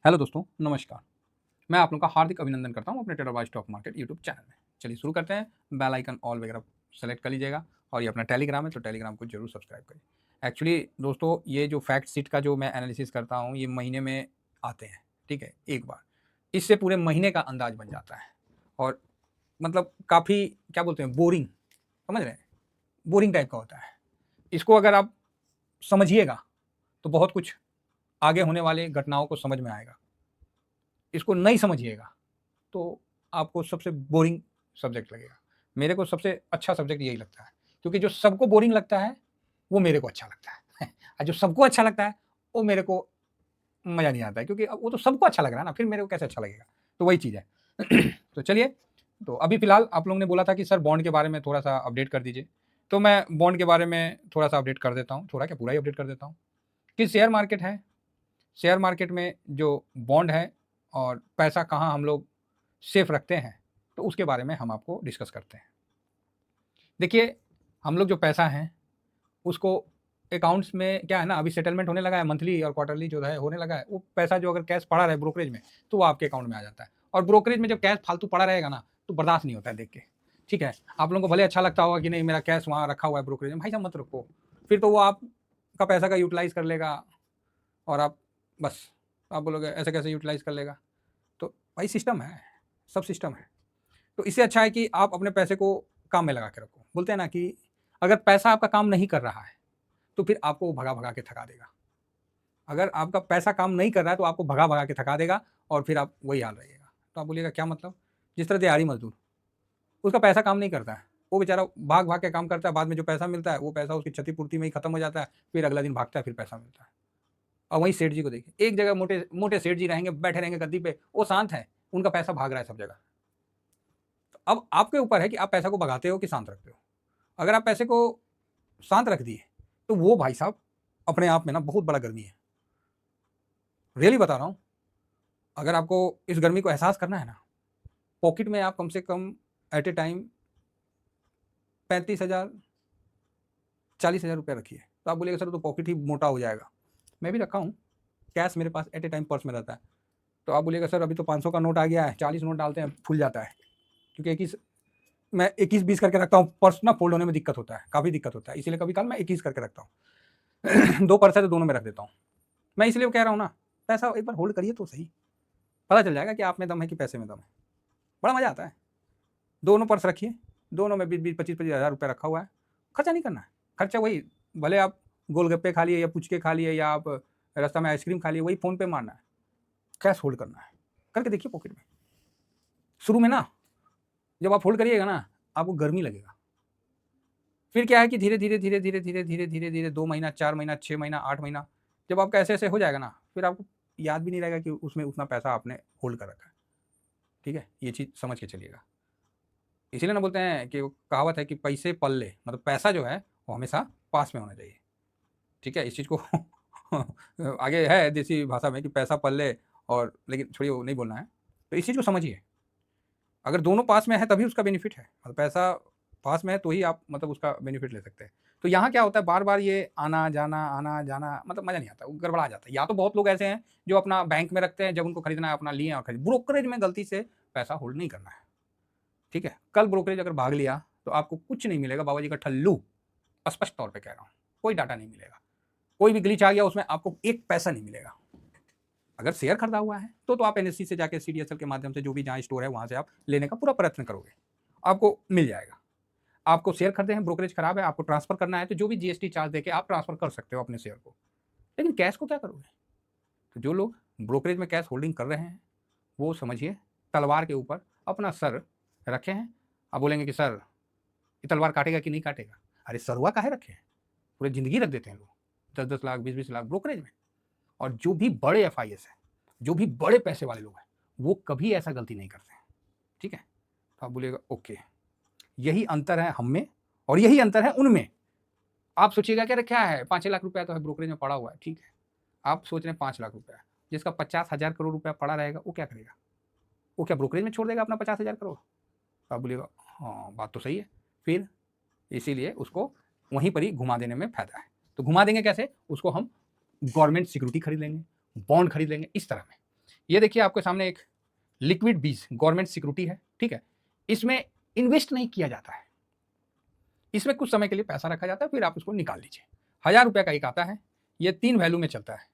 Hello दोस्तों, नमस्कार। मैं आप लोगों का हार्दिक अभिनंदन करता हूँ अपने ट्रेडरबाज स्टॉक मार्केट यूट्यूब चैनल में। चलिए शुरू करते हैं। बेल आइकन ऑल वगैरह सेलेक्ट कर लीजिएगा और ये अपना टेलीग्राम है तो टेलीग्राम को जरूर सब्सक्राइब करिए। एक्चुअली दोस्तों, ये जो फैक्ट शीट का जो मैं एनालिसिस करता हूँ ये महीने में आते हैं, ठीक है, एक बार। इससे पूरे महीने का अंदाज बन जाता है और मतलब काफ़ी क्या बोलते हैं, बोरिंग, समझ रहे हैं, बोरिंग टाइप का होता है। इसको अगर आप समझिएगा तो बहुत कुछ आगे होने वाले घटनाओं को समझ में आएगा। इसको नहीं समझिएगा तो आपको सबसे बोरिंग सब्जेक्ट लगेगा। मेरे को सबसे अच्छा सब्जेक्ट यही लगता है, क्योंकि जो सबको बोरिंग लगता है वो मेरे को अच्छा लगता है और जो सबको अच्छा लगता है वो मेरे को मज़ा नहीं आता है, क्योंकि अब वो तो सबको अच्छा लग रहा है ना, फिर मेरे को कैसे अच्छा लगेगा। तो वही चीज़ है तो चलिए, तो अभी फ़िलहाल आप लोगों ने बोला था कि सर बॉन्ड के बारे में थोड़ा-सा अपडेट कर दीजिए, तो मैं बॉन्ड के बारे में थोड़ा-सा अपडेट कर देता हूँ, थोड़ा क्या पूरा ही अपडेट कर देता हूँ कि शेयर मार्केट है, शेयर मार्केट में जो बॉन्ड है और पैसा कहाँ हम लोग सेफ रखते हैं, तो उसके बारे में हम आपको डिस्कस करते हैं। देखिए, हम लोग जो पैसा है उसको अकाउंट्स में क्या है ना, अभी सेटलमेंट होने लगा है, मंथली और क्वार्टरली जो है होने लगा है। वो पैसा जो अगर कैश पड़ा रहे ब्रोकरेज में तो वो आपके अकाउंट में आ जाता है, और ब्रोकरेज में जब कैश फालतू पड़ा रहेगा ना तो बर्दाश्त नहीं होता है देख के। ठीक है, आप लोगों को भले अच्छा लगता होगा कि नहीं मेरा कैश वहाँ रखा हुआ है ब्रोकरेज में, भाई साहब मत रखो, फिर तो वो आपका पैसा का यूटिलाइज कर लेगा और आप बस आप बोलोगे ऐसे कैसे यूटिलाइज कर लेगा। तो भाई सिस्टम है, सब सिस्टम है। तो इससे अच्छा है कि आप अपने पैसे को काम में लगा के रखो। बोलते हैं ना कि अगर पैसा आपका काम नहीं कर रहा है तो फिर आपको वो भगा भगा के थका देगा। अगर आपका पैसा काम नहीं कर रहा है तो आपको भगा भगा के थका देगा और फिर आप वही हाल रहिएगा। तो आप बोलिएगा क्या मतलब? जिस तरह दिहाड़ी मजदूर, उसका पैसा काम नहीं करता है, वो बेचारा भाग भाग के काम करता है, बाद में जो पैसा मिलता है वो पैसा उसकी क्षतिपूर्ति में ही खत्म हो जाता है, फिर अगला दिन भागता है, फिर पैसा मिलता है। और वहीं सेठ जी को देखिए, एक जगह मोटे मोटे सेठ जी रहेंगे, बैठे रहेंगे गद्दी पे, वो शांत है, उनका पैसा भाग रहा है सब जगह। तो अब आपके ऊपर है कि आप पैसा को भगाते हो कि शांत रखते हो। अगर आप पैसे को शांत रख दिए तो वो भाई साहब अपने आप में ना बहुत बड़ा गर्मी है। रियली बता रहा हूँ, अगर आपको इस गर्मी को एहसास करना है ना, पॉकेट में आप कम से कम एट ए टाइम 35,000 40,000 रुपये रखिए। तो आप बोलिएगा सर तो पॉकेट ही मोटा हो जाएगा। मैं भी रखा हूँ कैश, मेरे पास एट ए टाइम पर्स में रहता है। तो आप बोलिएगा सर अभी तो 500 का नोट आ गया है, 40 नोट डालते हैं फूल जाता है, क्योंकि 21 मैं 21-20 करके रखता हूँ। पर्स ना फोल्ड होने में दिक्कत होता है, काफ़ी दिक्कत होता है, इसीलिए कभी कल मैं 21 करके रखता हूँ 2 पर्स है तो दोनों में रख देता हूँ। मैं इसलिए कह रहा हूँ ना, पैसा एक बार होल्ड करिए तो सही, पता चल जाएगा कि आप में दम है कि पैसे में दम है। बड़ा मज़ा आता है। दोनों पर्स रखिए, दोनों में 20-20 25-25 हज़ार रुपये रखा हुआ है, खर्चा नहीं करना है। खर्चा वही, भले आप गोलगप्पे खा लिए या पुचके खा लिए या आप रास्ता में आइसक्रीम खा लिए, वही फ़ोन पे मारना है। कैश होल्ड करना है, करके देखिए पॉकेट में। शुरू में ना जब आप होल्ड करिएगा ना आपको गर्मी लगेगा, फिर क्या है कि धीरे धीरे धीरे धीरे धीरे धीरे धीरे धीरे 2 महीना, 4 महीना, 6 महीना, 8 महीना, जब आपका ऐसे ऐसे हो जाएगा ना, फिर आपको याद भी नहीं रहेगा कि उसमें उतना पैसा आपने होल्ड कर रखा है। ठीक है, ये चीज़ समझ के चलिएगा। इसीलिए ना बोलते हैं कि वो कहावत है कि पैसे पल्ले, मतलब पैसा जो है वो हमेशा पास में होना चाहिए। ठीक है, इस चीज़ को आगे है देसी भाषा में कि पैसा पल्ले, और लेकिन छोड़िए वो नहीं बोलना है। तो इस चीज़ को समझिए, अगर दोनों पास में है तभी उसका बेनिफिट है, मतलब पैसा पास में है तो ही आप मतलब उसका बेनिफिट ले सकते हैं। तो यहाँ क्या होता है, बार बार ये आना जाना मतलब मज़ा नहीं आता, वो गड़बड़ा जाता है। या तो बहुत लोग ऐसे हैं जो अपना बैंक में रखते हैं, जब उनको खरीदना है अपना लिए और खरीद, ब्रोकरेज में गलती से पैसा होल्ड नहीं करना है। ठीक है, कल ब्रोकरेज अगर भाग लिया तो आपको कुछ नहीं मिलेगा, बाबा जी का ठल्लू, स्पष्ट तौर पे कह रहा हूँ, कोई डाटा नहीं मिलेगा। कोई भी ग्लिच आ गया उसमें आपको एक पैसा नहीं मिलेगा। अगर शेयर खरीदा हुआ है तो आप एनएससी से जाके सीडीएसएल के माध्यम से जो भी जहाँ स्टोर है वहाँ से आप लेने का पूरा प्रयत्न करोगे, आपको मिल जाएगा। आपको शेयर खरीदे हैं, ब्रोकरेज खराब है, आपको ट्रांसफर करना है तो जो भी जीएसटी चार्ज देके आप ट्रांसफर कर सकते हो अपने शेयर को। लेकिन कैश को क्या करोगे? तो जो लोग ब्रोकरेज में कैश होल्डिंग कर रहे हैं वो समझिए तलवार के ऊपर अपना सर रखे हैं। आप बोलेंगे कि सर ये तलवार काटेगा कि नहीं काटेगा? अरे सरुआ काहे रखे हैं? पूरी ज़िंदगी रख देते हैं लोग, 10-10 लाख, 20-20 लाख ब्रोकरेज में। और जो भी बड़े एफआईएस हैं, जो भी बड़े पैसे वाले लोग हैं, वो कभी ऐसा गलती नहीं करते हैं। ठीक है? तो आप बोलिएगा ओके, यही अंतर है हम में और यही अंतर है उनमें। आप सोचिएगा कि अरे क्या है, 5-6 लाख रुपया तो है ब्रोकरेज में पड़ा हुआ है, ठीक है। आप सोच रहे हैं 5 लाख रुपया, जिसका 50,000 करोड़ रुपया पड़ा रहेगा, वो क्या करेगा? वो क्या ब्रोकरेज में छोड़ देगा अपना 50,000 करोड़? तो आप बोलिएगा हाँ, बात तो सही है। फिर इसीलिए उसको वहीं पर ही घुमा देने में फ़ायदा है। तो घुमा देंगे कैसे? उसको हम गवर्नमेंट सिक्योरिटी खरीद लेंगे, बॉन्ड खरीद लेंगे, इस तरह में। ये देखिए आपके सामने एक लिक्विड बीज गवर्नमेंट सिक्योरिटी है, ठीक है। इसमें इन्वेस्ट नहीं किया जाता है, इसमें कुछ समय के लिए पैसा रखा जाता है, फिर आप उसको निकाल लीजिए। 1000 रुपये का एक आता है, ये 3 वैल्यू में चलता है,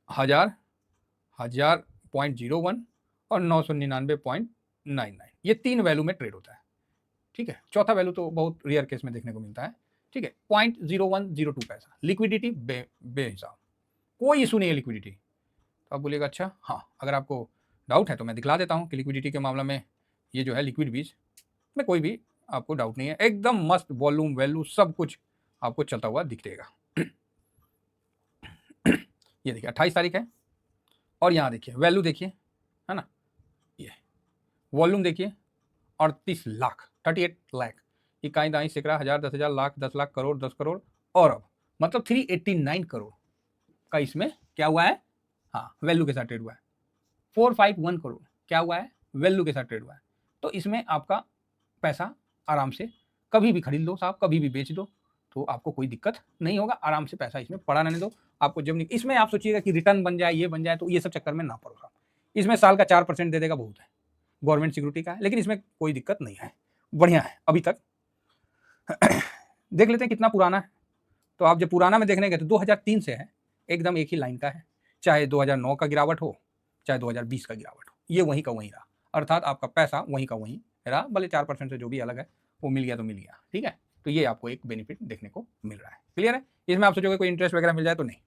1000, 1000.01 और 999.99, ये 3 वैल्यू में ट्रेड होता है, ठीक है। चौथा वैल्यू तो बहुत रेयर केस में देखने को मिलता है, ठीक है। 0.0102 पैसा लिक्विडिटी बेहिसाब, कोई इशू नहीं है लिक्विडिटी। तो आप बोलिएगा अच्छा हाँ, अगर आपको डाउट है तो मैं दिखला देता हूँ कि लिक्विडिटी के मामला में ये जो है लिक्विड बीज में कोई भी आपको डाउट नहीं है, एकदम मस्त वॉल्यूम वैल्यू सब कुछ आपको चलता हुआ दिख देगा। ये देखिए 28 तारीख है और यहाँ देखिए वैल्यू देखिए, है ना, ये वॉल्यूम देखिए 38 लाख, 38 लाख, इकाई दाई सैकड़ा हज़ार 10,000 लाख 10 लाख करोड़ 10 करोड़ और अब मतलब 389 करोड़ का इसमें क्या हुआ है, हाँ वैल्यू के साथ ट्रेड हुआ है। 451 करोड़ क्या हुआ है, वैल्यू के साथ ट्रेड हुआ है। तो इसमें आपका पैसा आराम से कभी भी खरीद लो साहब, कभी भी बेच दो, तो आपको कोई दिक्कत नहीं होगा, आराम से पैसा इसमें पड़ा रहने दो। आपको जब इसमें आप सोचिएगा कि रिटर्न बन जाए ये बन जाए, तो ये सब चक्कर में ना पड़ो साहब। इसमें साल का 4% दे देगा, बहुत है, गवर्नमेंट सिक्योरिटी का है, लेकिन इसमें कोई दिक्कत नहीं है, बढ़िया है अभी तक। देख लेते हैं कितना पुराना है। तो आप जब पुराना में देखने गए तो 2003 से है, एकदम एक ही लाइन का है, चाहे 2009 का गिरावट हो चाहे 2020 का गिरावट हो, ये वहीं का वहीं रहा, अर्थात आपका पैसा वहीं का वहीं रहा, भले 4% से जो भी अलग है वो मिल गया तो मिल गया, ठीक है। तो ये आपको एक बेनिफिट देखने को मिल रहा है, क्लियर है। इसमें आप सोचोगे कोई इंटरेस्ट वगैरह मिल जाए तो नहीं,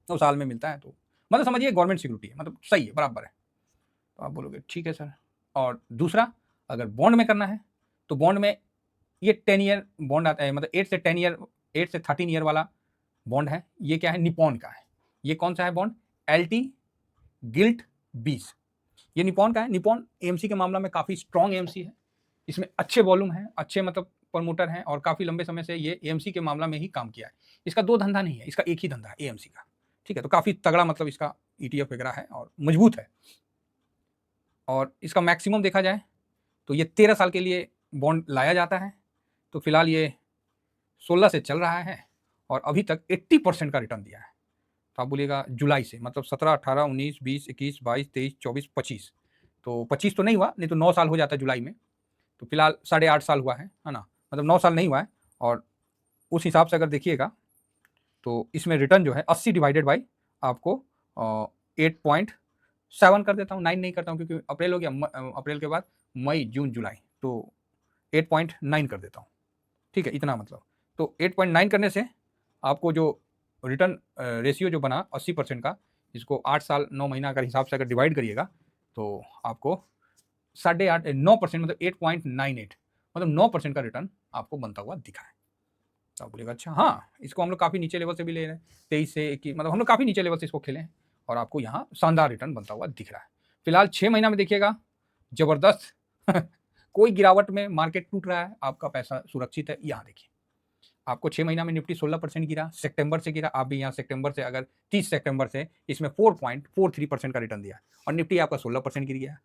तो साल में मिलता है, तो मतलब समझिए गवर्नमेंट सिक्योरिटी है, मतलब सही है, बराबर है। तो आप बोलोगे ठीक है सर। और दूसरा, अगर बॉन्ड में करना है तो बॉन्ड में ये 10 ईयर बॉन्ड आता है, मतलब 8 से 13 ईयर वाला बॉन्ड है। ये क्या है, निपॉन का है। ये कौन सा है बॉन्ड, LT गिल्ट 20, ये निपॉन का है। निपॉन AMC के मामला में काफ़ी स्ट्रॉन्ग AMC है, इसमें अच्छे वॉल्यूम है, अच्छे मतलब प्रमोटर हैं, और काफ़ी लंबे समय से ये AMC के मामला में ही काम किया है। इसका 2 धंधा नहीं है, इसका एक ही धंधा है AMC का, ठीक है। तो काफ़ी तगड़ा मतलब इसका ETF वगैरह है और मजबूत है। और इसका मैक्सिमम देखा जाए तो ये 13 साल के लिए बॉन्ड लाया जाता है। तो फिलहाल ये 16 से चल रहा है और अभी तक 80% का रिटर्न दिया है। तो आप बोलिएगा जुलाई से, मतलब 17, 18, 19, 20, 21, 22, 23, 24, 25, तो 25 तो नहीं हुआ, नहीं तो 9 साल हो जाता है जुलाई में। तो फिलहाल 8.5 साल हुआ है ना, मतलब 9 साल नहीं हुआ है। और उस हिसाब से अगर देखिएगा तो इसमें रिटर्न जो है 80 डिवाइडेड बाई आपको 8.7 कर देता हूँ, 9 नहीं करता हूँ क्योंकि अप्रैल हो गया, अप्रैल के बाद मई जून जुलाई, तो 8.9 कर देता हूँ, ठीक है, इतना मतलब। तो 8.9 करने से आपको जो रिटर्न रेशियो जो बना 80% का, इसको 8 साल 9 महीना का हिसाब से अगर डिवाइड करिएगा तो आपको 9% मतलब 8.98, मतलब 9% का रिटर्न आपको बनता हुआ दिखा है। तो आप बोलेगा अच्छा हाँ, इसको हम लोग काफ़ी नीचे लेवल से भी ले रहे हैं, 23 से 21, मतलब हम लोग काफ़ी नीचे लेवल से इसको खेले हैं और आपको यहाँ शानदार रिटर्न बनता हुआ दिख रहा है। फिलहाल 6 महीना में देखिएगा जबरदस्त कोई गिरावट में मार्केट टूट रहा है, आपका पैसा सुरक्षित है। यहाँ देखिए आपको 6 महीना में निफ्टी 16% गिरा, सितंबर से गिरा, आप भी यहाँ सितंबर से अगर 30 सितंबर से इसमें 4.43% का रिटर्न दिया और निफ्टी आपका 16% गिर गया।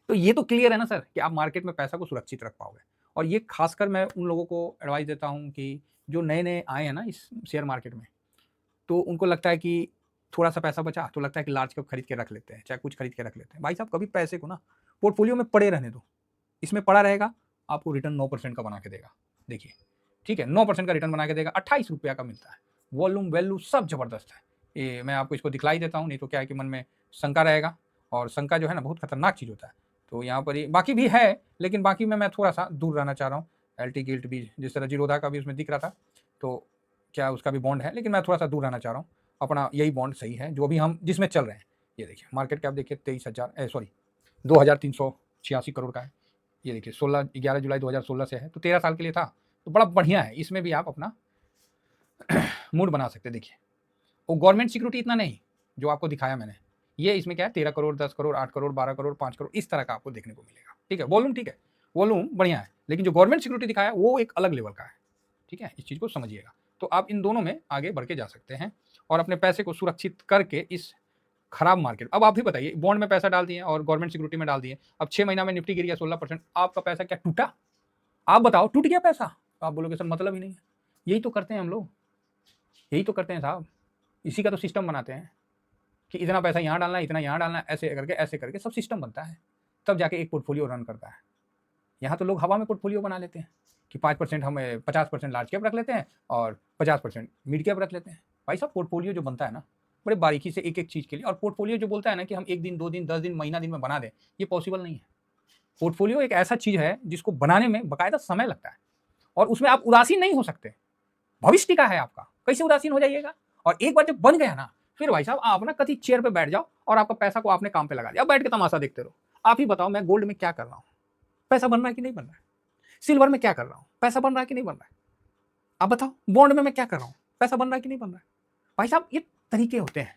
तो ये तो क्लियर है ना सर कि आप मार्केट में पैसा को सुरक्षित रख पाओगे। और ये खासकर मैं उन लोगों को एडवाइस देता हूँ कि जो नए नए आए हैं ना इस शेयर मार्केट में, तो उनको लगता है कि थोड़ा सा पैसा बचा तो लगता है कि लार्ज कैप खरीद के रख लेते हैं, चाहे कुछ खरीद के रख लेते हैं। भाई साहब कभी पैसे को ना पोर्टफोलियो में पड़े रहने दो, इसमें पड़ा रहेगा, आपको रिटर्न 9% का बना के देगा। देखिए ठीक है, 9% का रिटर्न बना के देगा, 28 रुपया का मिलता है, वॉल्यूम वैल्यू सब जबरदस्त है। ये मैं आपको इसको दिखलाई देता हूँ, नहीं तो क्या है कि मन में शंका रहेगा, और शंका जो है ना बहुत खतरनाक चीज़ होता है। तो यहाँ पर ही बाकी भी है, लेकिन बाकी में मैं थोड़ा सा दूर रहना चाह रहा हूँ। LT गिल्ट भी जिस तरह जीरोधा का भी उसमें दिख रहा था, तो क्या उसका भी बॉन्ड है, लेकिन मैं थोड़ा सा दूर रहना चाह रहा हूँ। अपना यही बॉन्ड सही है जो अभी हम जिसमें चल रहे हैं। ये देखिए मार्केट कैप देखिए 2386 करोड़ का है। ये देखिए 11 जुलाई 2016 से है, तो 13 साल के लिए था, तो बड़ा बढ़िया है। इसमें भी आप अपना मूड बना सकते हैं। देखिए वो गवर्नमेंट सिक्योरिटी इतना नहीं जो आपको दिखाया मैंने, ये इसमें क्या है 13 करोड़ 10 करोड़ 8 करोड़ 12 करोड़ 5 करोड़ इस तरह का आपको देखने को मिलेगा, ठीक है। वॉल्यूम ठीक है, वॉल्यूम बढ़िया है, लेकिन जो गवर्नमेंट सिक्योरिटी दिखाया वो एक अलग लेवल का है, ठीक है। इस चीज़ को समझिएगा। तो आप इन दोनों में आगे बढ़ के जा सकते हैं और अपने पैसे को सुरक्षित करके इस खराब मार्केट। अब आप भी बताइए, बॉन्ड में पैसा डाल दिए और गवर्नमेंट सिक्योरिटी में डाल दिए, अब 6 महीना में निफ्टी गिर गया 16%, आपका पैसा क्या टूटा? आप बताओ, टूट गया पैसा? तो आप बोलोगे सर मतलब ही नहीं है। यही तो करते हैं हम लोग, यही तो करते हैं साहब, इसी का तो सिस्टम बनाते हैं। कि इतना पैसा यहाँ डालना है, इतना यहाँ डालना है, ऐसे करके सब सिस्टम बनता है, तब जाके एक पोर्टफोलियो रन करता है। यहाँ तो लोग हवा में पोर्टफोलियो बना लेते हैं कि 5% हमें 50% लार्ज कैप रख लेते हैं और 50% मिड कैप रख लेते हैं। भाई साहब पोर्टफोलियो जो बनता है ना बड़े बारीकी से एक एक चीज़ के लिए, और पोर्टफोलियो जो बोलता है ना कि हम 1 दिन 2 दिन 10 दिन महीना दिन में बना दें, ये पॉसिबल नहीं है। पोर्टफोलियो एक ऐसा चीज़ है जिसको बनाने में बाकायदा समय लगता है और उसमें आप उदासीन नहीं हो सकते। भविष्य टिका है आपका, कैसे उदासीन हो जाइएगा? और एक बार जब बन गया ना, फिर भाई साहब आप ना कभी चेयर पे बैठ जाओ और आपका पैसा को आपने काम पे लगा दिया, अब बैठ के तमाशा देखते रहो। आप ही बताओ, मैं गोल्ड में क्या कर रहा हूँ, पैसा बन रहा है कि नहीं बन रहा है? सिल्वर में क्या कर रहा हूँ, पैसा बन रहा है कि नहीं बन रहा है? आप बताओ, बॉन्ड में मैं क्या कर रहा हूँ, पैसा बन रहा है कि नहीं बन रहा है? भाई साहब ये तरीके होते हैं,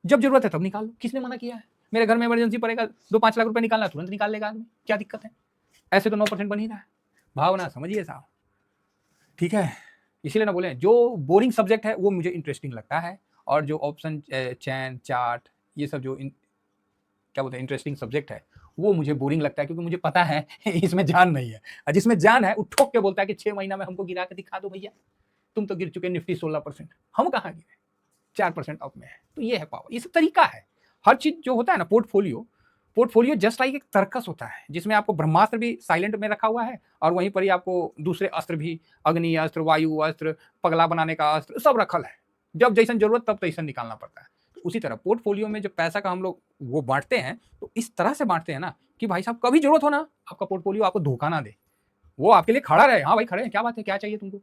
जब जरूरत है तब निकाल लो। किसने मना किया है? मेरे घर में इमरजेंसी पड़ेगा, 2-5 लाख रुपए निकालना, तुरंत निकाल लेगा आदमी, क्या दिक्कत है? ऐसे तो 9% बन ही रहा है। भावना समझिए साहब, ठीक है? इसीलिए ना बोले, जो बोरिंग सब्जेक्ट है वो मुझे इंटरेस्टिंग लगता है, और जो ऑप्शन चैन चार्ट ये सब जो क्या बोलते हैं इंटरेस्टिंग सब्जेक्ट है वो मुझे बोरिंग लगता है, क्योंकि मुझे पता है इसमें जान नहीं है। और जिसमें जान है वो ठोक के बोलता है कि 6 महीना में हमको गिरा के दिखा दो भैया, तुम तो गिर चुके निफ्टी 16%, हम कहाँ गिरे, 4% अप में है। तो ये है पावर, ये सब तरीका है। हर चीज जो होता है ना पोर्टफोलियो जस्ट लाइक एक सर्कस होता है, जिसमें आपको ब्रह्मास्त्र भी साइलेंट में रखा हुआ है और वहीं पर ही आपको दूसरे अस्त्र भी, अग्नि अस्त्र, वायु अस्त्र, पगला बनाने का अस्त्र, सब रखल है। जब जैसन जरूरत तब तैसन निकालना पड़ता है। तो उसी तरह पोर्टफोलियो में जब पैसा का हम लोग वो बांटते हैं तो इस तरह से बांटते हैं ना कि भाई साहब कभी जरूरत हो ना, आपका पोर्टफोलियो आपको धोखा ना दे, वो आपके लिए खड़ा रहे। हाँ भाई खड़े हैं, क्या बात है, क्या चाहिए तुमको,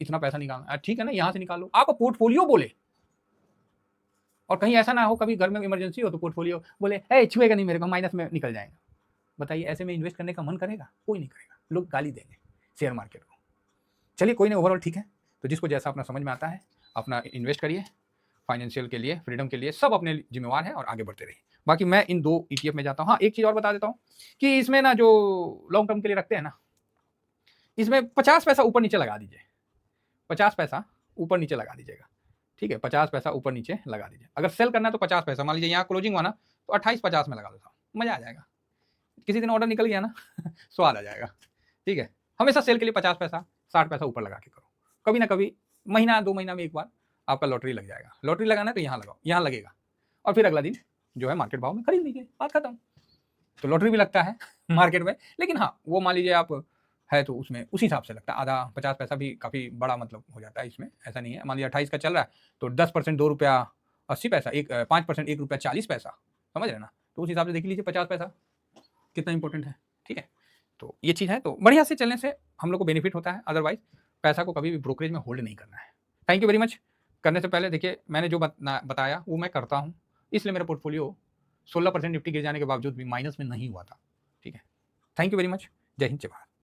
इतना पैसा निकालना, ठीक है ना, यहाँ से निकालो, आपका पोर्टफोलियो बोले। और कहीं ऐसा ना हो कभी घर में इमरजेंसी हो तो पोर्टफोलियो बोले ए छुएगा नहीं मेरे को, माइनस में निकल जाएगा। बताइए, ऐसे में इन्वेस्ट करने का मन करेगा? कोई नहीं करेगा, लोग गाली देंगे शेयर मार्केट को। चलिए कोई नहीं, ओवरऑल ठीक है। तो जिसको जैसा अपना समझ में आता है अपना इन्वेस्ट करिए, फाइनेंशियल के लिए, फ्रीडम के लिए, सब अपने जिम्मेवार है और आगे बढ़ते रहिए। बाकी मैं इन 2 ETF में जाता हूँ। हाँ, एक चीज़ और बता देता हूँ कि इसमें ना जो लॉन्ग टर्म के लिए रखते हैं ना, इसमें 50 पैसा ऊपर नीचे लगा दीजिए, 50 पैसा ऊपर नीचे लगा दीजिएगा, ठीक है? 50 पैसा ऊपर नीचे लगा दीजिए। अगर सेल करना है तो 50 पैसा, मान लीजिए यहाँ क्लोजिंग हुआ ना तो 28-50 में लगा दो, मजा आ जाएगा। किसी दिन ऑर्डर निकल गया ना स्वाद आ जाएगा, ठीक है? हमेशा सेल के लिए 50 पैसा 60 पैसा ऊपर लगा के करो। कभी ना कभी महीना 2 महीना में एक बार आपका लॉटरी लग जाएगा। लॉटरी लगाना है तो यहाँ लगाओ, यहाँ लगेगा, और फिर अगला दिन जो है मार्केट भाव में खरीद लीजिए, बात खत्म। तो लॉटरी भी लगता है मार्केट में, लेकिन हाँ वो मान लीजिए आप है तो उसमें उसी हिसाब से लगता है, आधा 50 पैसा भी काफ़ी बड़ा मतलब हो जाता है इसमें, ऐसा नहीं है। मान लीजिए 28 का चल रहा है तो 10% 2 रुपया 80 पैसा, 5% 1 रुपया 40 पैसा, समझ रहे ना? तो उस हिसाब से देख लीजिए 50 पैसा कितना इंपॉर्टेंट है, ठीक है? तो ये चीज़ है, तो बढ़िया से चलने से हम लोग को बेनिफिट होता है, अदरवाइज पैसा को कभी भी ब्रोकरेज में होल्ड नहीं करना है। Thank you very much. करने से पहले देखिए, मैंने जो बताया वो मैं करता हूँ, इसलिए मेरा पोर्टफोलियो 16% निफ्टी गिर जाने के बावजूद भी माइनस में नहीं हुआ था, ठीक है? Thank you very much. जय हिंद, जय भारत।